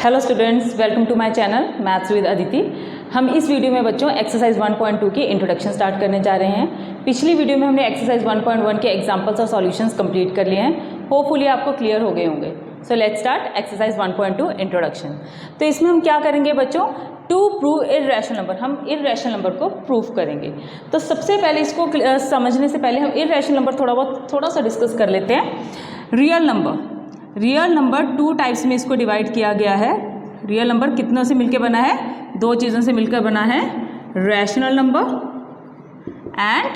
Hello students, welcome to my channel maths with Aditi. हम इस video में बच्चों एक्सरसाइज 1.2 की इंट्रोडक्शन स्टार्ट करने जा रहे हैं। पिछली वीडियो में हमने एक्सरसाइज 1.1 के एग्जांपल्स और सॉल्यूशंस कंप्लीट कर लिए हैं। होपफुली आपको क्लियर हो गए होंगे। So let's start exercise 1.2 introduction. तो इसमें हम क्या करेंगे बच्चों, टू प्रूव इर्रेशनल नंबर, हम इर्रेशनल नंबर को प्रूव करेंगे। तो सबसे पहले इसको समझने से पहले हम इर्रेशनल नंबर थोड़ा सा डिस्कस कर लेते हैं। रियल नंबर टू टाइप्स में इसको डिवाइड किया गया है। रियल नंबर कितनों से मिलकर बना है? दो चीज़ों से मिलकर बना है, rational number and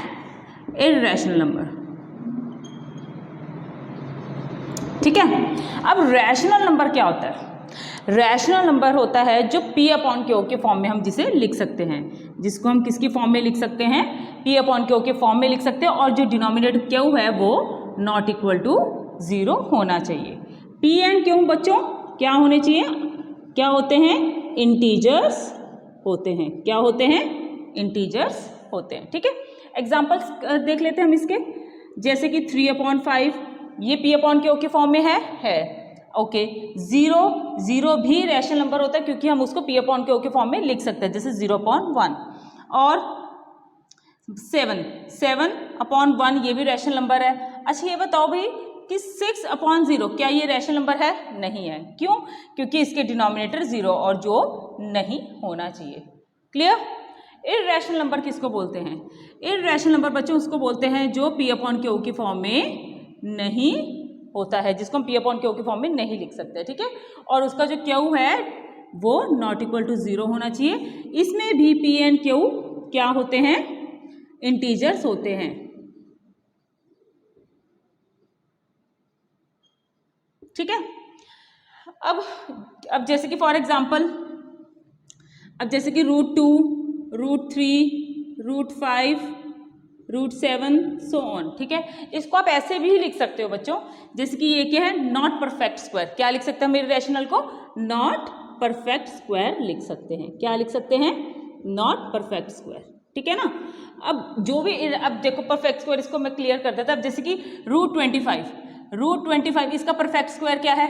irrational number. ठीक है। अब रैशनल नंबर क्या होता है? रैशनल नंबर होता है जो P अपॉन क्यू के फॉर्म में हम जिसे लिख सकते हैं, जिसको हम किसकी फॉर्म में लिख सकते हैं? P अपॉन क्यू के फॉर्म में लिख सकते हैं। और जो डिनोमिनेटर क्यू है वो नॉट इक्वल टू 0 होना चाहिए। P एंड क्यू बच्चों क्या होने चाहिए? क्या होते हैं? इंटीजर्स होते हैं। क्या होते हैं? इंटीजर्स होते हैं। ठीक है। एग्जाम्पल्स देख लेते हैं हम इसके। जैसे कि 3/5 ये P अपॉन क्यू के फॉर्म में है। ओके। 0 भी रैशनल नंबर होता है क्योंकि हम उसको P अपॉन क्यू के फॉर्म में लिख सकते हैं, जैसे 0/1। और 7/1 ये भी रैशनल नंबर है। अच्छा ये बताओ भाई कि 6/0 क्या ये रैशनल नंबर है? नहीं है। क्यों? क्योंकि इसके डिनोमिनेटर 0 और जो नहीं होना चाहिए। क्लियर? इर्रेशनल नंबर किसको बोलते हैं? इर्रेशनल नंबर बच्चों उसको बोलते हैं जो P अपॉन क्यू की फॉर्म में नहीं होता है, जिसको हम P अपॉन क्यू की फॉर्म में नहीं लिख सकते। ठीक है। और उसका जो क्यू है वो नॉट इक्वल टू 0 होना चाहिए। इसमें भी P एंड क्यू क्या होते हैं? इंटीजर्स होते हैं। ठीक है। अब जैसे कि फॉर एग्जाम्पल, अब जैसे कि √2, √3, √5, √7 सो ऑन। ठीक है। इसको आप ऐसे भी लिख सकते हो बच्चों, जैसे कि ये क्या है? Not perfect square. क्या लिख सकते हैं मेरे रैशनल को? नॉट परफेक्ट स्क्वायर लिख सकते हैं। क्या लिख सकते हैं? Not perfect square. ठीक है ना। अब जो भी, अब देखो परफेक्ट स्क्वायर इसको मैं क्लियर कर देता हूं। अब जैसे कि √25 इसका परफेक्ट स्क्वायर क्या है?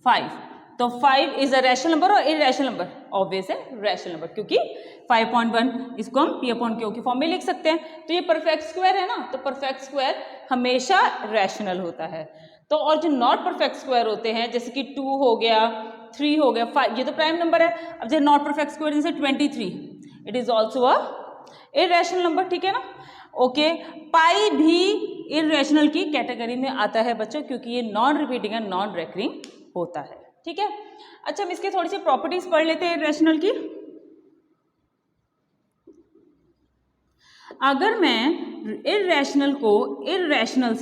5। तो 5 इज अ रैशनल नंबर और इर्रेशनल नंबर? ऑब्वियस है रैशनल नंबर, क्योंकि 5.1 इसको हम P अपॉन क्यू की फॉर्म में लिख सकते हैं। तो ये परफेक्ट स्क्वायर है ना, तो परफेक्ट स्क्वायर हमेशा रैशनल होता है। तो और जो नॉट परफेक्ट स्क्वायर होते हैं, जैसे कि 2 हो गया, 3 हो गया, 5, ये तो प्राइम नंबर है। अब जैसे नॉट परफेक्ट स्क्वायर जैसे 23, it is also a irrational number. ठीक है ना। ओके। पाई भी इर्रेशनल की कैटेगरी में आता है बच्चों, क्योंकि ये non repeating and non recurring होता है। ठीक है। अच्छा हम इसके थोड़ी सी प्रॉपर्टीज पढ़ लेते हैं इर्रेशनल की। अगर मैं इर्रेशनल को इर्रेशनल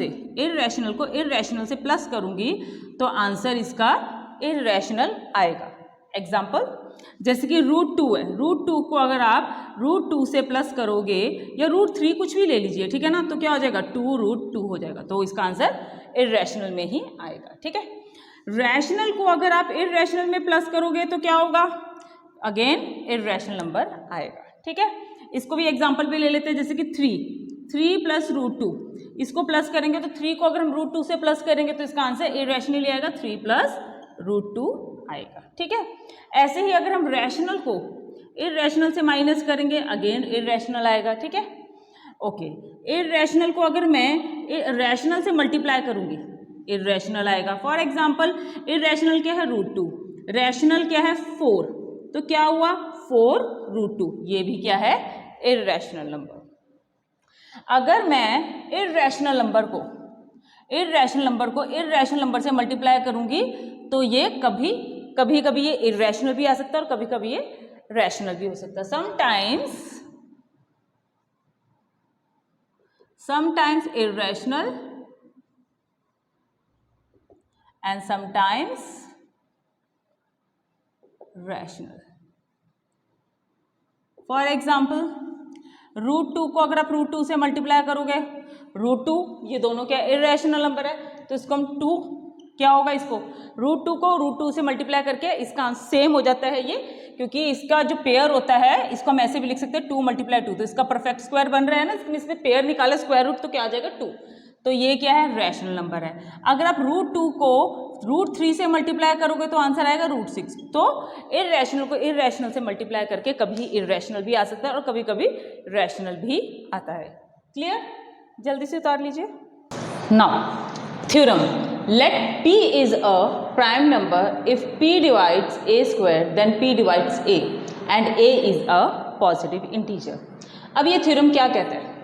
से प्लस करूंगी तो आंसर इसका इर्रेशनल आएगा। एग्जाम्पल, जैसे कि √2 है। √2 को अगर आप √2 से प्लस करोगे या √3 कुछ भी ले लीजिए, ठीक है ना, तो क्या हो जाएगा? 2√2 हो जाएगा। तो इसका आंसर इर्रेशनल में ही आएगा। ठीक है। रैशनल को अगर आप इर्रेशनल में प्लस करोगे तो क्या होगा? अगेन इर्रेशनल नंबर आएगा। ठीक है। इसको भी एग्जाम्पल भी ले लेते हैं, जैसे कि 3 प्लस √2, इसको प्लस करेंगे तो 3 को अगर हम √2 से प्लस करेंगे तो इसका आंसर इर्रेशनल ही आएगा, 3 प्लस √2 आएगा। ठीक है। ऐसे ही अगर हम रैशनल को इर्रेशनल से माइनस करेंगे, अगेन इर्रेशनल आएगा। ठीक है। ओके। इर्रेशनल को अगर मैं रैशनल से मल्टीप्लाई करूंगी, इर्रेशनल आएगा। फॉर एग्जाम्पल, इर्रेशनल क्या है? √2, रैशनल क्या है? 4, तो क्या हुआ? 4√2, ये भी क्या है? Irrational number. अगर मैं इर्रेशनल नंबर को इर्रेशनल नंबर से मल्टीप्लाई करूंगी तो ये कभी ये इर्रेशनल भी आ सकता है और कभी कभी ये रैशनल भी हो सकता है। Sometimes irrational and sometimes rational. For example, √2 को अगर आप √2 से मल्टीप्लाई करोगे, √2 ये दोनों क्या इर्रेशनल नंबर है, तो इसको हम 2 क्या होगा? इसको √2 को √2 से मल्टीप्लाई करके इसका सेम हो जाता है ये, क्योंकि इसका जो पेयर होता है इसको हम ऐसे भी लिख सकते हैं 2 × 2, तो इसका परफेक्ट स्क्वायर बन रहा है ना, इसमें पेयर निकाले स्क्वायर रूट तो क्या आ जाएगा? 2। तो ये क्या है, रैशनल नंबर है। अगर आप √2 को √3 से मल्टीप्लाई करोगे तो आंसर आएगा √6। तो इर्रेशनल को इर्रेशनल से मल्टीप्लाई करके कभी इर्रेशनल भी आ सकता है और कभी कभी रैशनल भी आता है। क्लियर? जल्दी से उतार लीजिए। Now theorem, let p is a prime number if p divides a² then p divides a and a is a positive integer. अब ये थ्योरम क्या कहता है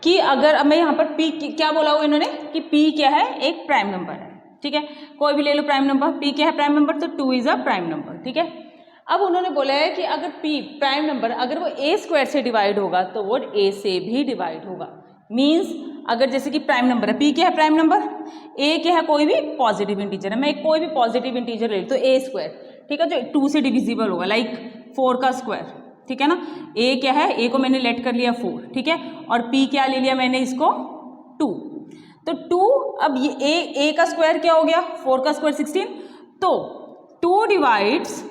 कि अगर अब मैं यहाँ पर p क्या बोला हुआ इन्होंने कि p क्या है, एक प्राइम नंबर है, ठीक है, कोई भी ले लो प्राइम नंबर, p क्या है प्राइम नंबर, तो 2 इज अ प्राइम नंबर, ठीक है। अब उन्होंने बोला है कि अगर p प्राइम नंबर अगर वो a² से डिवाइड होगा तो वो a से भी डिवाइड होगा। मीन्स अगर जैसे कि प्राइम नंबर है, p क्या है प्राइम नंबर, a क्या है कोई भी पॉजिटिव इंटीजर है, मैं कोई भी पॉजिटिव इंटीजर ले तो a², ठीक है, जो 2 से डिविजिबल होगा, लाइक 4 का स्क्वायर, ठीक है ना। a क्या है, a को मैंने लेट कर लिया 4, ठीक है, और p क्या ले लिया मैंने इसको 2, तो 2, अब ये a का स्क्वायर क्या हो गया, 4 का स्क्वायर 16, तो 2 डिवाइड्स,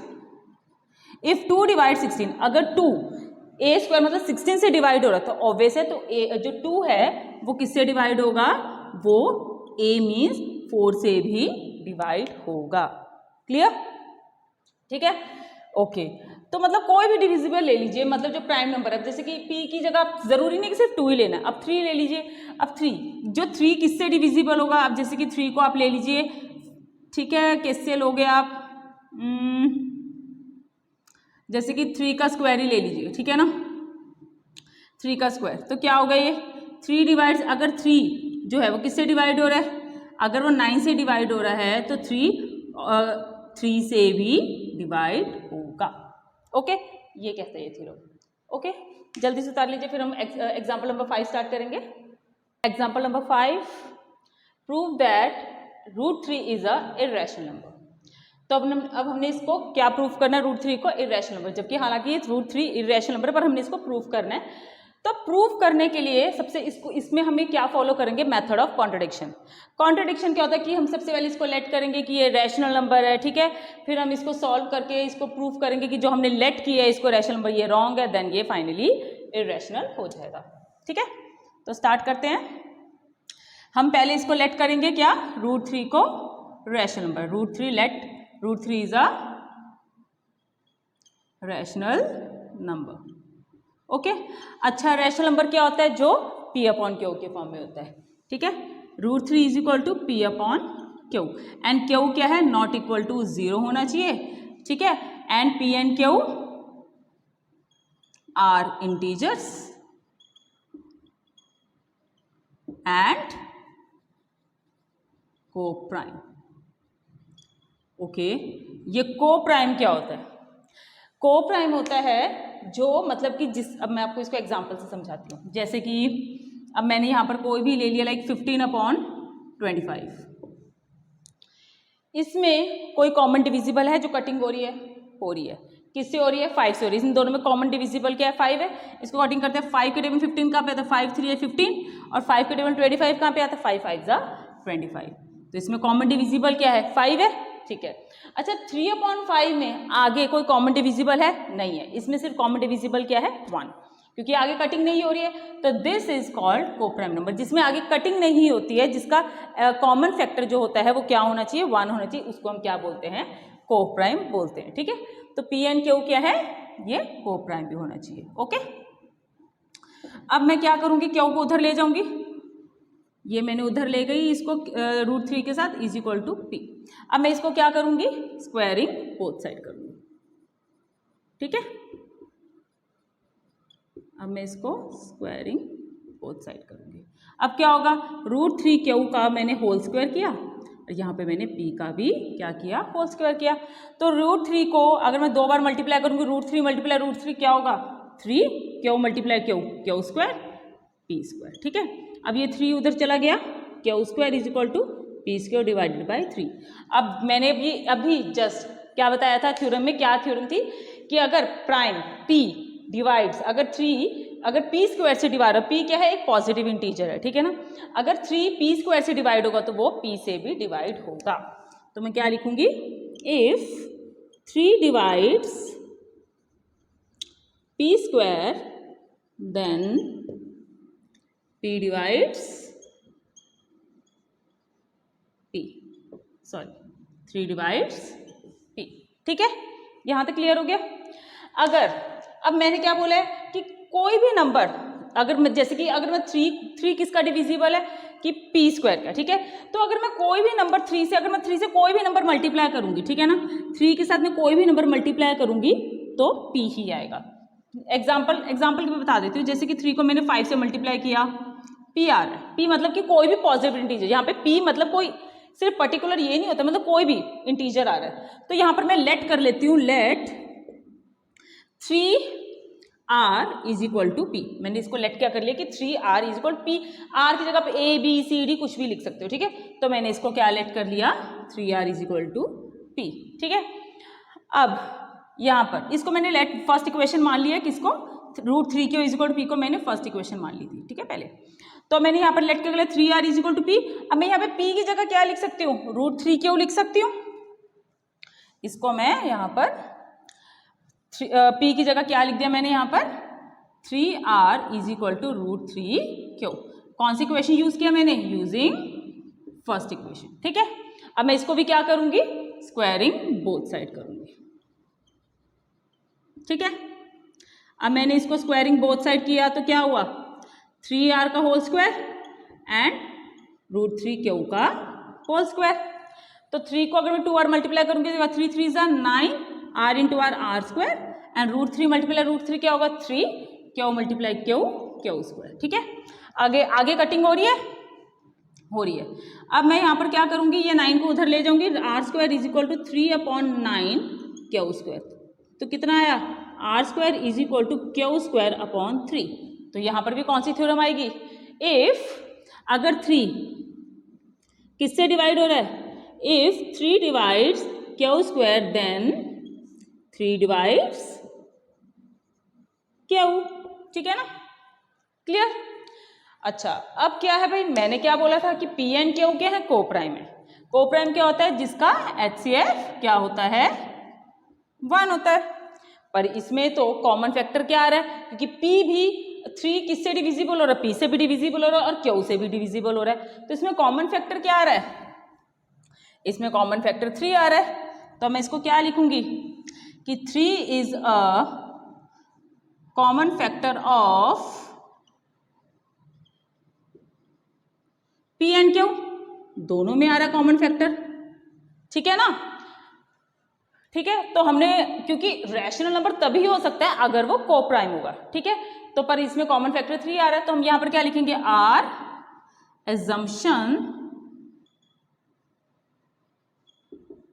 इफ 2 डिवाइड 16, अगर 2 a² मतलब 16 से डिवाइड हो रहा है तो ऑब्वियस है, तो a जो 2 है वो किससे डिवाइड होगा, वो a मीन्स 4 से भी डिवाइड होगा। क्लियर? ठीक है, ओके। तो मतलब कोई भी डिविजिबल ले लीजिए, मतलब जो प्राइम नंबर है, जैसे कि p की जगह आप जरूरी नहीं कि सिर्फ 2 ही लेना है, अब 3 ले लीजिए। अब 3 जो 3 किससे डिविजिबल होगा, अब जैसे कि 3 को आप ले लीजिए, ठीक है, किससे लोगे आप, जैसे कि 3 का स्क्वायर ही ले लीजिए, ठीक है ना, 3 का स्क्वायर, तो क्या होगा ये 3 डिवाइड्स, अगर 3 जो है वो किससे डिवाइड हो रहा है, अगर वो 9 से डिवाइड हो रहा है तो 3 से भी डिवाइड होगा। ओके, ये कहते हैं ये थ्योरम। ओके, जल्दी से उतार लीजिए, फिर हम एग्जाम्पल नंबर 5 स्टार्ट करेंगे। Example number 5, prove that √3 is a irrational number. तो अब हमने इसको क्या प्रूफ करना है, √3 को इर्रेशनल नंबर, जबकि हालांकि √3 इर्रेशनल नंबर है, पर हमने इसको प्रूफ करना है। तो प्रूफ करने के लिए सबसे इसमें हमें क्या फॉलो करेंगे, मेथड ऑफ कॉन्ट्रडिक्शन। कॉन्ट्रडिक्शन क्या होता है कि हम सबसे पहले इसको लेट करेंगे कि ये रैशनल नंबर है, ठीक है, फिर हम इसको सॉल्व करके इसको प्रूफ करेंगे कि जो हमने लेट किया है इसको रैशनल नंबर ये रॉन्ग है, देन ये फाइनली इर्रेशनल हो जाएगा। ठीक है, तो स्टार्ट करते हैं। हम पहले इसको लेट करेंगे क्या, √3 को rational number, √3 let √3 is a rational number. Okay, अच्छा, रैशनल नंबर क्या होता है, जो p/q के फॉर्म में होता है। ठीक है, √3 is equal to p/q, and q क्या है, नॉट इक्वल टू 0 होना चाहिए। ठीक है, and p and q are integers and coprime. Okay, ये को प्राइम क्या होता है, को प्राइम होता है जो मतलब कि अब मैं आपको इसको एग्जांपल से समझाती हूँ। जैसे कि अब मैंने यहाँ पर कोई भी ले लिया, लाइक 15/25, इसमें कोई कॉमन डिविजिबल है जो कटिंग हो रही है, किससे हो रही है, 5 से हो रही है। इन दोनों में कॉमन डिविजिबल क्या है, 5 है। इसको कटिंग करते हैं, 5 के टेबल 15 कहाँ पे आता है, 5 3 15, और 5 के टेबल 25 कहाँ पे आता है, 5 5 25। तो इसमें कॉमन डिविजिबल क्या है, 5 है। ठीक है, अच्छा, 3/5 में आगे कोई कॉमन डिविजिबल है, नहीं है, इसमें सिर्फ कॉमन डिविजिबल क्या है, 1, क्योंकि आगे कटिंग नहीं हो रही है। तो दिस इज कॉल्ड को प्राइम नंबर, जिसमें आगे कटिंग नहीं होती है, जिसका कॉमन फैक्टर जो होता है वो क्या होना चाहिए, 1 होना चाहिए, उसको हम क्या बोलते हैं, को प्राइम बोलते हैं। ठीक है, तो p एंड q क्या है, ये को प्राइम भी होना चाहिए। ओके, अब मैं क्या करूंगी, q को उधर ले जाऊंगी, ये मैंने उधर ले गई इसको √3 के साथ, इज इक्वल टू p। अब मैं इसको क्या करूंगी, स्क्वायरिंग बोथ साइड करूंगी। ठीक है, अब मैं इसको स्क्वायरिंग बोथ साइड करूंगी। अब क्या होगा, √3q का मैंने होल स्क्वायर किया, और यहाँ पे मैंने p का भी क्या किया, होल स्क्वायर किया। तो √3 को अगर मैं 2 बार मल्टीप्लाई करूंगी, √3 मल्टीप्लाई √3 क्या होगा, 3, q multiply q square p²। ठीक है, अब ये 3 उधर चला गया, q² is equal to p² divided by 3। अब मैंने अभी जस्ट क्या बताया था थ्योरम में, क्या थ्योरम थी कि अगर प्राइम p डिवाइड्स, अगर p² से डिवाइड, p क्या है, एक पॉजिटिव इंटीजर है, ठीक है ना, अगर 3 p² से डिवाइड होगा तो वो p से भी डिवाइड होगा। तो मैं क्या लिखूंगी, if 3 divides p² then p divides 3 divides p। ठीक है, यहाँ तक क्लियर हो गया। अगर अब मैंने क्या बोला है कि कोई भी नंबर अगर मैं जैसे कि अगर मैं 3 किसका डिविजिबल है कि p स्क्वायर का, ठीक है। तो अगर मैं कोई भी नंबर 3 से, अगर मैं 3 से कोई भी नंबर मल्टीप्लाई करूंगी, ठीक है ना, 3 के साथ में कोई भी नंबर मल्टीप्लाई करूंगी तो p ही आएगा। एग्जाम्पल के मैं बता देती हूँ, जैसे कि 3 को मैंने 5 से मल्टीप्लाई किया, p आ रहा है। p मतलब कि कोई भी पॉजिटिव इंटीजर, यहाँ पे p मतलब कोई सिर्फ पर्टिकुलर ये नहीं होता, मतलब कोई भी इंटीजर आ रहा है। तो यहाँ पर मैं लेट कर लेती हूँ, let 3r is equal to p। मैंने इसको लेट क्या कर लिया कि 3r is equal p। r की जगह पे a b c d कुछ भी लिख सकते हो, ठीक है। तो मैंने इसको क्या लेट कर लिया, 3r is equal to p, ठीक है। अब यहाँ पर इसको मैंने लेट फर्स्ट इक्वेशन मान लिया, किसको, √3q is equal to p को मैंने फर्स्ट इक्वेशन मान ली थी, ठीक है पहले। तो मैंने यहाँ पर लेट कर लिया 3r is equal to p। अब मैं यहाँ पे p की जगह क्या लिख सकती हूँ, √3q लिख सकती हूँ। इसको मैं यहाँ पर p की जगह क्या लिख दिया मैंने यहाँ पर, 3r is equal to √3q। कौन सी इक्वेशन यूज किया मैंने, यूजिंग फर्स्ट इक्वेशन, ठीक है। अब मैं इसको भी क्या करूंगी, स्क्वायरिंग बोथ साइड करूंगी, ठीक है। अब मैंने इसको स्क्वायरिंग बोथ साइड किया तो क्या हुआ, 3r का होल स्क्वायर एंड √3q का होल स्क्वायर। तो 3 को अगर मैं 2r मल्टीप्लाई करूंगी तो 3 3 ज़ा 9, r into r square and √3 multiply √3 क्या होगा 3, q मल्टीप्लाई q स्क्वायर, ठीक है। आगे कटिंग हो रही है, अब मैं यहाँ पर क्या करूंगी, ये 9 को उधर ले जाऊंगी, r square is equal to 3/9 q square. तो कितना आया, r square is equal to q square upon 3। तो यहाँ पर भी कौन सी थ्योरम आएगी, इफ अगर 3 किससे डिवाइड हो रहा है, if 3 divides q square then 3 divides q, ठीक है ना, क्लियर। अच्छा अब क्या है भाई, मैंने क्या बोला था कि p एंड q क्या है, को प्राइम है। को प्राइम क्या होता है, जिसका HCF क्या होता है, 1 होता है। पर इसमें तो कॉमन फैक्टर क्या आ रहा है, क्योंकि p भी 3 किससे डिविजिबल हो रहा है, p से भी डिविजिबल हो रहा है और q से भी डिविजिबल हो रहा है। तो इसमें कॉमन फैक्टर क्या आ रहा है, इसमें कॉमन फैक्टर 3 आ रहा है। तो मैं इसको क्या लिखूंगी कि 3 is a common factor of p and q, दोनों में आ रहा है कॉमन फैक्टर, ठीक है ना, ठीक है। तो हमने, क्योंकि रैशनल नंबर तभी हो सकता है अगर वो को प्राइम होगा, ठीक है। तो पर इसमें कॉमन फैक्टर 3 आ रहा है, तो हम यहां पर क्या लिखेंगे, आर एजम्पशन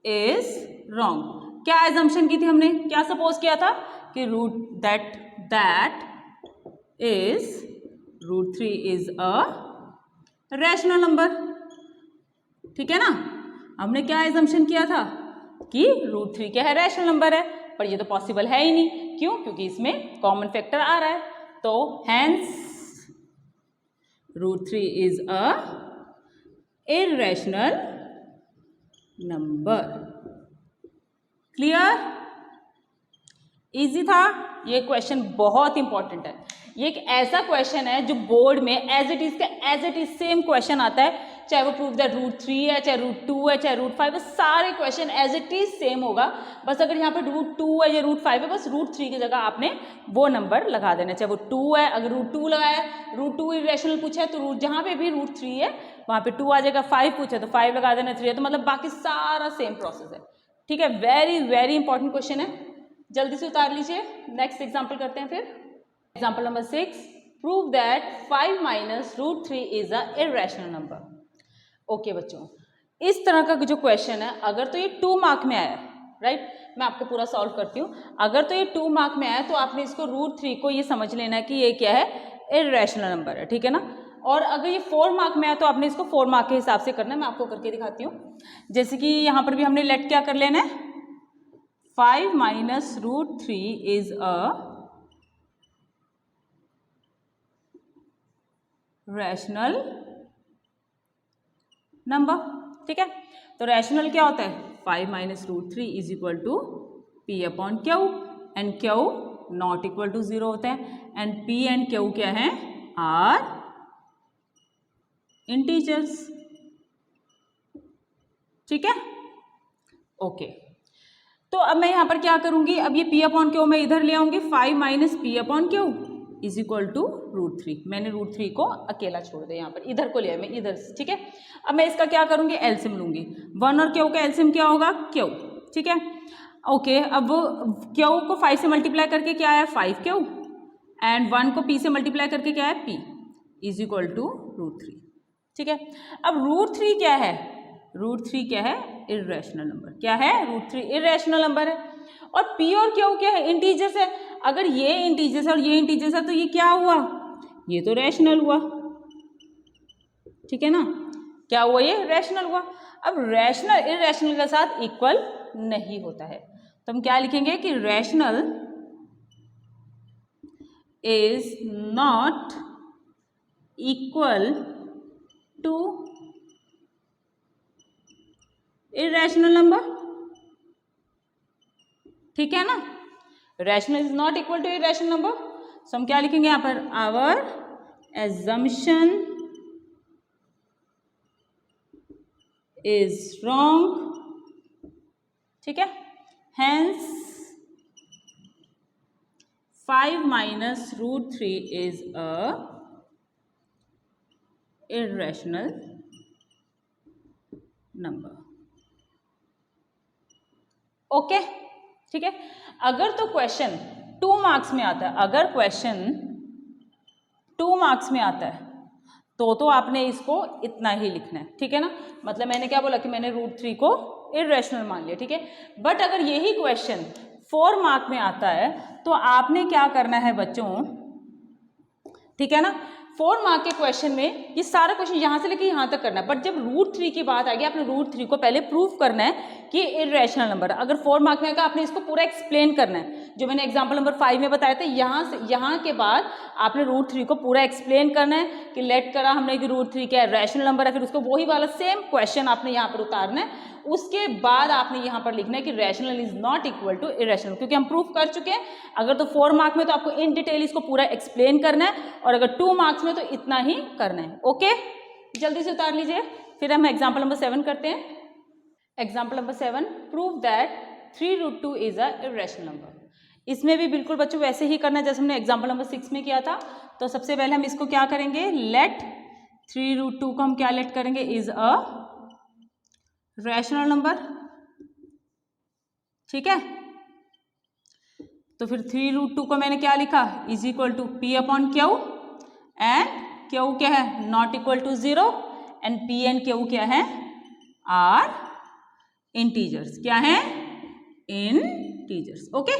इज रॉन्ग। क्या एजम्पशन की थी हमने, क्या सपोज किया था कि that is √3 is a rational number, ठीक है ना। हमने क्या एजम्पशन किया था कि √3 क्या है, रैशनल नंबर है। पर ये तो पॉसिबल है ही नहीं, क्यों, क्योंकि इसमें कॉमन फैक्टर आ रहा है। तो hence √3 is a irrational number. Clear, easy था ये क्वेश्चन, बहुत इंपॉर्टेंट है। ये एक ऐसा क्वेश्चन है जो बोर्ड में as it is same question आता है, चाहे वो प्रूव दैट √3 है, चाहे √2 है, चाहे √5 है, सारे question as it is same होगा। बस अगर यहाँ पे √2 है या √5 है, बस √3 की जगह आपने वो नंबर लगा देना, चाहे वो 2 है, अगर √2 लगाया, √2 इरेशनल पूछा है तो जहाँ पे भी √3 है वहाँ पे 2 आ जाएगा, 5 पूछा तो 5 लगा देना, 3 है तो मतलब बाकी सारा सेम प्रोसेस है, ठीक है। वेरी वेरी इंपॉर्टेंट क्वेश्चन है, जल्दी से उतार लीजिए। नेक्स्ट एग्जाम्पल करते हैं फिर। Example number 6, prove that 5 minus √3 is a irrational number. Okay बच्चों, इस तरह का जो क्वेश्चन है, अगर तो ये 2 मार्क में आया, राइट, मैं आपको पूरा सॉल्व करती हूँ। अगर तो ये 2 मार्क में आया तो आपने इसको √3 को ये समझ लेना है कि ये क्या है, इररेशनल नंबर है, ठीक है ना। और अगर ये 4 मार्क में आया तो आपने इसको 4 मार्क के हिसाब से करना है। मैं आपको करके दिखाती हूँ। जैसे कि यहाँ पर भी हमने लेट क्या कर लेना है, 5 minus √3 is a rational number, ठीक है। तो रैशनल क्या होता है, 5 minus √3 is equal to p upon q, and q not equal to 0 होता है, एंड p एंड क्यू क्या है, आर इंटीजर्स, ठीक है। ओके, तो अब मैं यहाँ पर क्या करूँगी, अब ये p अपॉन क्यू मैं इधर ले आऊँगी, 5 minus p upon q is equal to √3। मैंने √3 को अकेला छोड़ दिया, यहाँ पर इधर को लिया मैं इधर से, ठीक है। अब मैं इसका क्या करूँगी, एलसीएम लूँगी। 1 और क्यू का एलसीएम क्या होगा, क्यू, ठीक है। ओके, अब क्यू को 5 से मल्टीप्लाई करके क्या है 5 क्यू, एंड 1 को p से मल्टीप्लाई करके क्या है p इज इक्वल टू √3, ठीक है। अब √3 क्या है, √3 क्या है, इर्रेशनल नंबर। क्या है, √3 इर्रेशनल नंबर है। और p और q क्या है, इंटीजर्स है। अगर ये इंटीजर्स है और ये इंटीजर्स है तो ये क्या हुआ, ये तो रैशनल हुआ, ठीक है ना। क्या हुआ, ये रैशनल हुआ। अब रैशनल इर्रेशनल के साथ इक्वल नहीं होता है, तो हम क्या लिखेंगे कि rational is not equal to irrational number, ठीक है ना। Rational is not equal to irrational number, so हम क्या लिखेंगे यहाँ पर, आवर एजम्पशन इज रॉन्ग, ठीक है। Hence 5 minus √3 is a irrational number. Okay, ठीक है। अगर तो क्वेश्चन 2 मार्क्स में आता है, अगर क्वेश्चन 2 मार्क्स में आता है तो आपने इसको इतना ही लिखना है, ठीक है ना। मतलब मैंने क्या बोला कि मैंने √3 को इर्रेशनल मान लिया, ठीक है। बट अगर यही क्वेश्चन 4 मार्क में आता है तो आपने क्या करना है बच्चों, ठीक है ना। 4 मार्क के क्वेश्चन में ये सारा क्वेश्चन यहाँ से लेके यहाँ तक करना है, बट जब √3 की बात आ गई आपने √3 को पहले प्रूफ करना है कि इर्रेशनल नंबर है। अगर 4 मार्क में आएगा आपने इसको पूरा एक्सप्लेन करना है, जो मैंने एग्जांपल नंबर 5 में बताया था। यहाँ से यहाँ के बाद आपने √3 को पूरा एक्सप्लेन करना है कि लेट करा हमने कि √3 क्या रैशनल नंबर है, फिर उसको वही वाला सेम क्वेश्चन आपने यहाँ पर उतारना है। उसके बाद आपने यहाँ पर लिखना है कि rational is not equal to irrational, क्योंकि हम प्रूफ कर चुके हैं। अगर तो 4 मार्क में तो आपको इन डिटेल इसको पूरा एक्सप्लेन करना है, और अगर 2 मार्क्स में तो इतना ही करना है। ओके, जल्दी से उतार लीजिए, फिर हम एग्जाम्पल नंबर 7 करते हैं। Example number 7, prove that 3√2 is a irrational number. इसमें भी बिल्कुल बच्चों वैसे ही करना है जैसे हमने एग्जाम्पल नंबर 6 में किया था। तो सबसे पहले हम इसको क्या करेंगे, लेट 3√2 को हम क्या लेट करेंगे, इज अ रैशनल नंबर, ठीक है। तो फिर 3√2 को मैंने क्या लिखा, is equal to p upon q, and q क्या है, not equal to 0, and p and q क्या है, आर इंटीजर्स। क्या है, इंटीजर्स। ओके,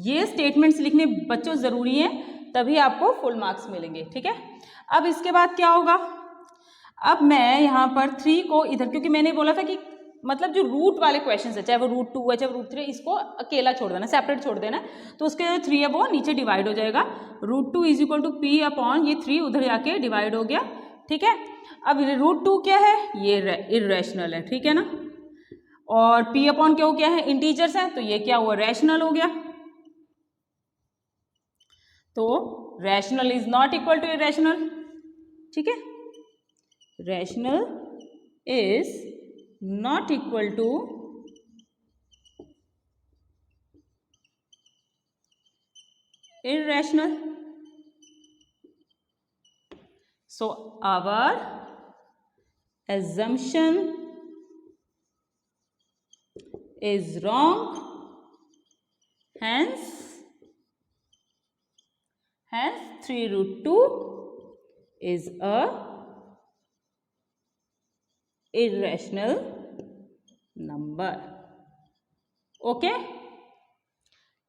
ये स्टेटमेंट्स लिखने बच्चों जरूरी हैं, तभी आपको फुल मार्क्स मिलेंगे, ठीक है। अब इसके बाद क्या होगा, अब मैं यहाँ पर 3 को इधर, क्योंकि मैंने बोला था कि मतलब जो रूट वाले क्वेश्चंस है, चाहे वो √2 है चाहे √3, इसको अकेला छोड़ देना, सेपरेट छोड़ देना। तो उसके जो 3 है वो नीचे डिवाइड हो जाएगा, √2 is equal to p upon ये 3 उधर जाके डिवाइड हो गया, ठीक है। अब √2 क्या है, ये इर्रेशनल है, ठीक है ना। और p अपॉन क्यू क्या है, इंटीजर्स है, तो ये क्या हुआ, रैशनल हो गया। तो rational is not equal to irrational, ठीक है। Rational is not equal to irrational. So our assumption is wrong, hence 3√2 is a irrational number. Okay,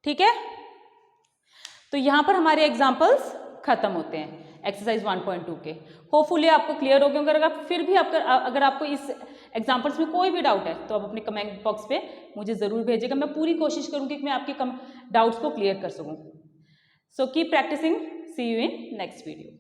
ठीक है। तो यहां पर हमारे एग्जाम्पल्स खत्म होते हैं एक्सरसाइज 1.2 के। होपफुली आपको क्लियर हो गया। अगर फिर भी अगर आपको इस एग्जाम्पल्स में कोई भी डाउट है तो आप अपने कमेंट बॉक्स पे मुझे ज़रूर भेजिएगा। मैं पूरी कोशिश करूंगी कि मैं आपके डाउट्स को क्लियर कर सकूं। So keep practising, see you in next video.